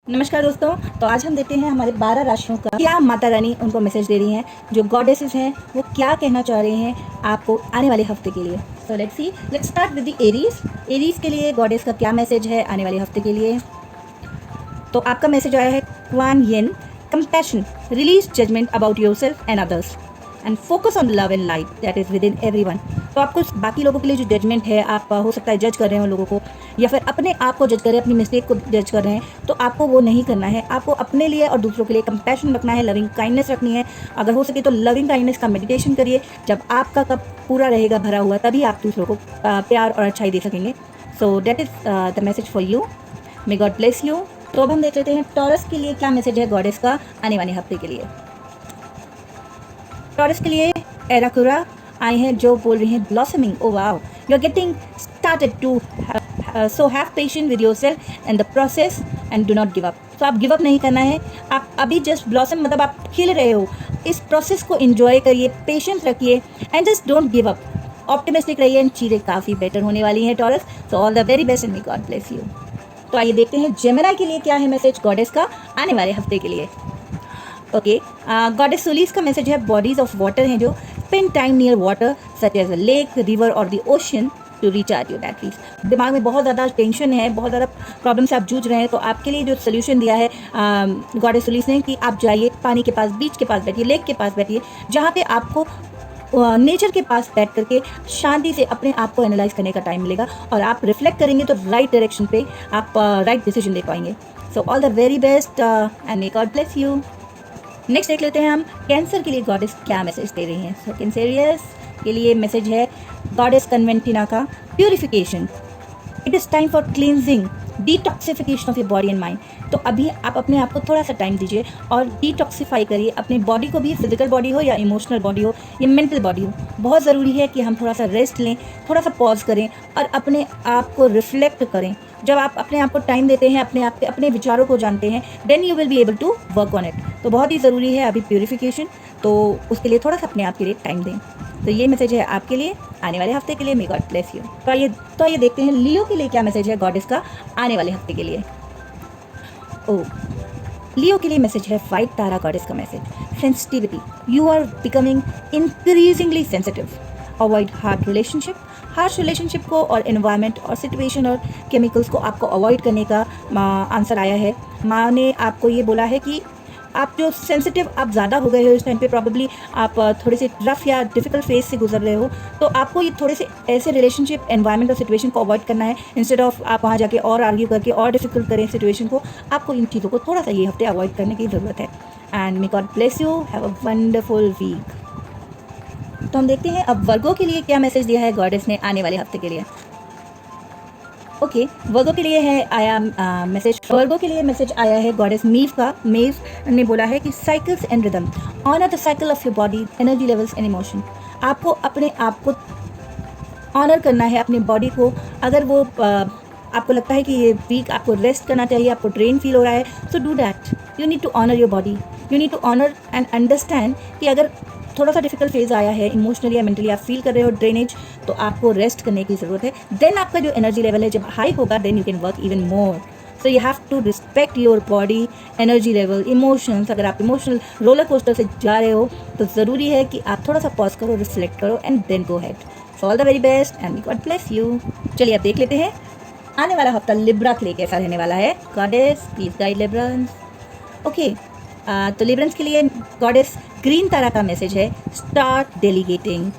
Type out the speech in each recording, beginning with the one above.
नमस्कार दोस्तों। तो आज हम देखते हैं हमारे 12 राशियों का क्या माता रानी उनको मैसेज दे रही हैं, जो गॉडेसेस हैं वो क्या कहना चाह रहे हैं आपको आने वाले हफ्ते के लिए। So let's start with the Aries के लिए गॉडेस का क्या मैसेज है आने वाले हफ्ते के लिए। तो आपका मैसेज आया है Kuan Yin, compassion, release judgement about yourself and others and focus on love and light that is within everyone. तो आपको बाकी लोगों के लिए जो जजमेंट है, आप हो सकता है जज कर रहे हो लोगों को, या फिर अपने आप को जज कर रहे हैं, अपनी मिस्टेक को जज कर रहे हैं, तो आपको वो नहीं करना है। आपको अपने लिए और दूसरों के लिए कंपैशन रखना है, लविंग काइंडनेस रखनी है। अगर हो सके तो लविंग काइंडनेस का मेडिटेशन करिए। जब आपका कप पूरा रहेगा, भरा हुआ, तभी आप दूसरों को प्यार और अच्छाई दे सकेंगे। So that is the message for you. May God bless you. तो अब हम देख लेते हैं टॉरस के लिए क्या मैसेज है गॉडेस का आने वाले हफ्ते के लिए। टॉरस के लिए एराकुरा आए हैं जो बोल रही हैं blossoming. Oh wow, you are getting started to so have patience with yourself and the process and do not give up. तो आप गिव अप नहीं करना है। आप अभी जस्ट ब्लॉसम मतलब आप खिल रहे हो, इस प्रोसेस को एंजॉय करिए, पेशेंस रखिए and just don't give up. Optimistic रहिए एंड चीज़ें काफ़ी बेटर होने वाली हैं taurus. So all the very best and may God bless you. तो आइए देखते हैं जेमिनी के लिए क्या है मैसेज गॉडेस का आने वाले हफ्ते के लिए। ओके, गॉडेस सोलिस का मैसेज है बॉडीज ऑफ वाटर हैं जो spend time near water such as a lake, river और the ocean to recharge your batteries. दिमाग में बहुत ज़्यादा टेंशन है, बहुत ज़्यादा प्रॉब्लम से आप जूझ रहे हैं, तो आपके लिए जो सोल्यूशन दिया है गॉडेस सोलिस ने कि आप जाइए पानी के पास, बीच के पास बैठिए, लेक के पास बैठिए, जहाँ पे आपको नेचर के पास बैठ करके शांति से अपने आप को एनालाइज करने का टाइम मिलेगा और आप रिफ्लेक्ट करेंगे तो राइट डायरेक्शन पे आप राइट डिसीजन ले पाएंगे। सो all the very best and may God bless you. Next देख लेते हैं हम कैंसर के लिए गॉडेस क्या मैसेज दे रही हैं। सो कैंसेरियस के लिए मैसेज है गॉडेस कन्वेंटिना का purification. It is time for cleansing, detoxification of your body and mind. तो अभी आप अपने आप को थोड़ा सा टाइम दीजिए और डिटॉक्सिफाई करिए अपनी बॉडी को भी, फिजिकल बॉडी हो या इमोशनल बॉडी हो या मेंटल बॉडी हो। बहुत ज़रूरी है कि हम थोड़ा सा रेस्ट लें, थोड़ा सा पॉज करें और अपने आप को रिफ्लेक्ट करें। जब आप अपने आप को टाइम देते हैं, अपने विचारों को जानते हैं, then you will be able to work on it. तो बहुत ही ज़रूरी है अभी प्यूरिफिकेशन, तो उसके लिए थोड़ा सा अपने आप के लिए टाइम दें। तो ये मैसेज है आपके लिए आने वाले हफ्ते के लिए। मे गॉड ब्लेस यू। तो आइए देखते हैं लियो के लिए क्या मैसेज है गॉडेस का आने वाले हफ्ते के लिए। लियो के लिए मैसेज है वाइट तारा गॉडेस का message, sensitivity. You are becoming increasingly sensitive. Avoid harsh relationship को और एनवायरनमेंट और सिचुएशन और केमिकल्स को आपको अवॉइड करने का आंसर आया है। माँ ने आपको ये बोला है कि आप जो सेंसिटिव आप ज़्यादा हो गए हो इस टाइम पे, प्रॉब्ली आप थोड़े से रफ या डिफ़िकल्ट फेज से गुजर रहे हो, तो आपको ये थोड़े से ऐसे रिलेशनशिप, एनवायरनमेंट और सिचुएशन को अवॉइड करना है। इंस्टेड ऑफ आप वहाँ जाके और आर्ग्यू करके और डिफिकल्ट करें सिचुएशन को, आपको इन चीज़ों को थोड़ा सा ये हफ्ते अवॉइड करने की ज़रूरत है। And may God bless you, have a wonderful week. तो हम देखते हैं अब वर्गो के लिए क्या मैसेज दिया है गॉडेस ने आने वाले हफ्ते के लिए। ओके, वर्गो के लिए है आया मैसेज। वर्गो के लिए मैसेज आया है गॉडेस मीव का। मीव ने बोला है कि cycles and rhythm, honour the cycle of your body, energy levels and emotion. आपको अपने आप को ऑनर करना है, अपनी बॉडी को। अगर वो आपको लगता है कि ये वीक आपको रेस्ट करना चाहिए, आपको ड्रेन फील हो रहा है, so do that. You need to honour your body, you need to honour and understand कि अगर थोड़ा सा डिफिकल्ट फेज आया है इमोशनली या मेंटली, आप फील कर रहे हो ड्रेनेज, तो आपको रेस्ट करने की ज़रूरत है। देन आपका जो एनर्जी लेवल है जब हाई होगा, then you can work even more. So you have to respect your body, energy level, emotions. अगर आप इमोशनल रोलर कोस्टर से जा रहे हो तो ज़रूरी है कि आप थोड़ा सा पॉज करो, रिफ्लेक्ट करो and then go head. So all the very best and God bless you. चलिए अब देख लेते हैं आने वाला हफ्ता लिब्रा के लिए कैसा रहने वाला है। Goddess please guide Librans. Okay, तो लिब्रंस के लिए गॉडेस ग्रीन तारा का मैसेज है start delegating,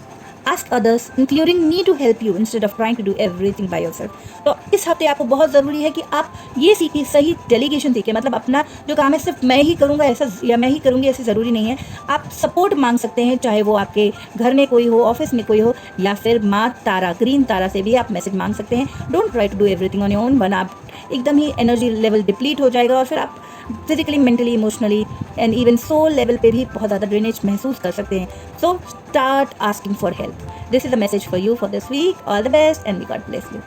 ask others including me to help you instead of trying to do everything by yourself. तो इस हफ्ते आपको बहुत ज़रूरी है कि आप ये सीखिए, सही डेलीगेशन सीखें। मतलब अपना जो काम है सिर्फ मैं ही करूँगा ऐसा या मैं ही करूँगी ऐसे ज़रूरी नहीं है। आप सपोर्ट मांग सकते हैं, चाहे वो आपके घर में कोई हो, ऑफिस में कोई हो, या फिर माँ तारा, ग्रीन तारा से भी आप मैसेज मांग सकते हैं। Don't try to do everything on your own, वरना आप एकदम ही एनर्जी लेवल डिप्लीट हो जाएगा और फिर आप physically, mentally, emotionally and even soul level पे भी बहुत ज़्यादा ड्रेनेज महसूस कर सकते हैं। So start asking for help. This is the message for you for this week. All the best and God bless you.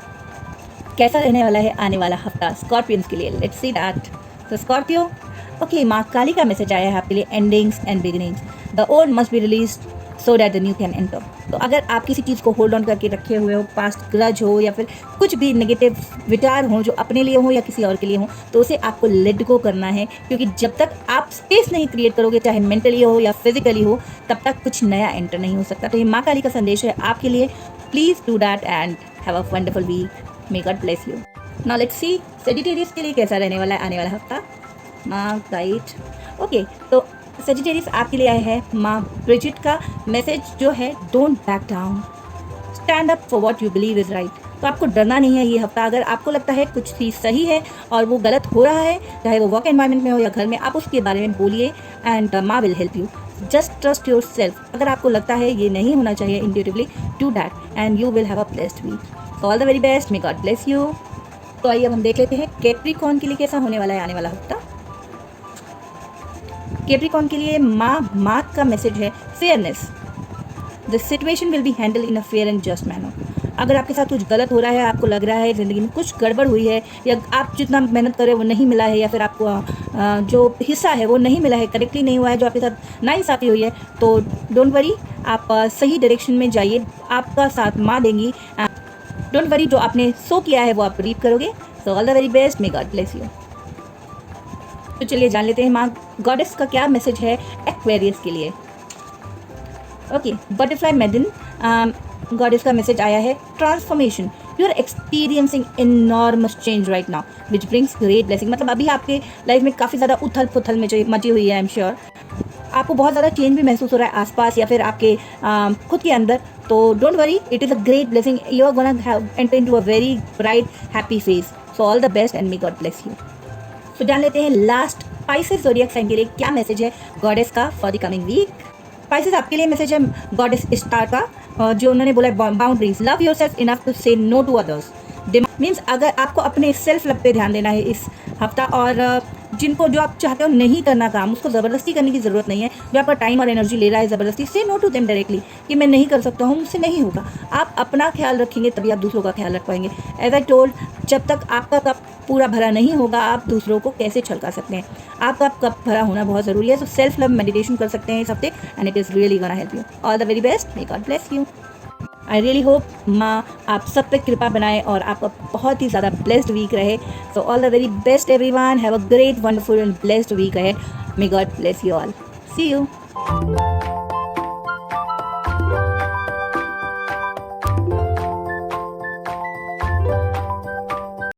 कैसा रहने वाला है आने वाला हफ्ता स्कॉर्पियंस के लिए, लेट्स सी दैट। तो स्कॉर्पियो, ओके, माँ काली का मैसेज आया है आपके लिए endings and beginnings. The old must be release so that the new can enter. तो अगर आप किसी चीज़ को होल्ड ऑन करके रखे हुए हो, पास्ट ग्रज हो या फिर कुछ भी नेगेटिव विचार हो जो अपने लिए हो या किसी और के लिए हो, तो उसे आपको लेट गो करना है, क्योंकि जब तक आप स्पेस नहीं क्रिएट करोगे, चाहे मेंटली हो या फिजिकली हो, तब तक कुछ नया एंटर नहीं हो सकता। तो ये माँ काली का संदेश है आपके लिए। Please do that and have a wonderful week. May God bless you. Now let's see Sagittarius के लिए कैसा रहने वाला है आने वाला हफ्ता। माँ गाइड ओके, तो सेजिटेरियस आपके लिए आया है माँ ब्रिजिट का मैसेज जो है, don't back down, stand up for what you believe is right. तो आपको डरना नहीं है ये हफ्ता। अगर आपको लगता है कुछ चीज़ सही है और वो गलत हो रहा है, चाहे वो वर्क एनवायरनमेंट में हो या घर में, आप उसके बारे में बोलिए एंड माँ will help you. Just trust your self. अगर आपको लगता है ये नहीं होना चाहिए intuitively, do that and you will have a blessed week. All the very best, may God bless you. तो आइए अब हम देख लेते हैं कैप्रिकॉर्न के लिए कैसा होने वाला है आने वाला हफ्ता। कैप्रिकॉर्न के लिए माँ का मैसेज है fairness. The situation will be handle in a fair and just manner. अगर आपके साथ कुछ गलत हो रहा है, आपको लग रहा है ज़िंदगी में कुछ गड़बड़ हुई है, या आप जितना मेहनत कर रहे हो वो नहीं मिला है, या फिर आपको जो हिस्सा है वो नहीं मिला है, करेक्टली नहीं हुआ है, जो आपके साथ नाइंसाफ़ी हुई है, तो डोंट वरी, आप सही डायरेक्शन में जाइए, आपका साथ माँ देंगी। डोंट वरी, जो आपने सो किया है वो आप रीप करोगे। सो all the very best, may God bless you. तो चलिए जान लेते हैं माँ गॉडेस का क्या मैसेज है एक्वेरियस के लिए। ओके, बटरफ्लाई मेडन गॉडेस का मैसेज आया है transformation. You are experiencing enormous change right now which brings great blessing. मतलब अभी आपके लाइफ में काफ़ी ज़्यादा उथल पुथल मची हुई है। आई एम श्योर आपको बहुत ज़्यादा चेंज भी महसूस हो रहा है आसपास या फिर आपके खुद के अंदर। तो don't worry, it is a great blessing. You are gonna have enter into a very bright happy phase. So all the best and may God bless you. तो जान लेते हैं लास्ट स्पाइसेस ज़ोडिएक साइन के लिए क्या message है goddess का for the coming week. Pisces आपके लिए मैसेज है गॉडेस स्टार का, जो उन्होंने बोला boundaries, love yourself enough to say no to others. Means अगर आपको अपने सेल्फ लव पे ध्यान देना है इस हफ्ता, और जिनको जो आप चाहते हो नहीं करना काम, उसको ज़बरदस्ती करने की ज़रूरत नहीं है। जो आपका टाइम और एनर्जी ले रहा है ज़बरदस्ती, से नो टू देम डायरेक्टली कि मैं नहीं कर सकता हूँ, मुझसे नहीं होगा। आप अपना ख्याल रखेंगे तभी आप दूसरों का ख्याल रख पाएंगे। एज आई टोल्ड, जब तक आपका कप पूरा भरा नहीं होगा, आप दूसरों को कैसे छलका सकते हैं। आपका कप भरा होना बहुत ज़रूरी है। तो सेल्फ लव मेडिटेशन कर सकते हैं इस हफ्ते and it is really gonna help you. All the very best, may God bless you. I really hope माँ आप सब पे कृपा बनाए और आपका बहुत ही ज़्यादा ब्लेस्ड वीक रहे। So all the very best everyone, have a great wonderful and blessed week ahead. May God bless you all. See you.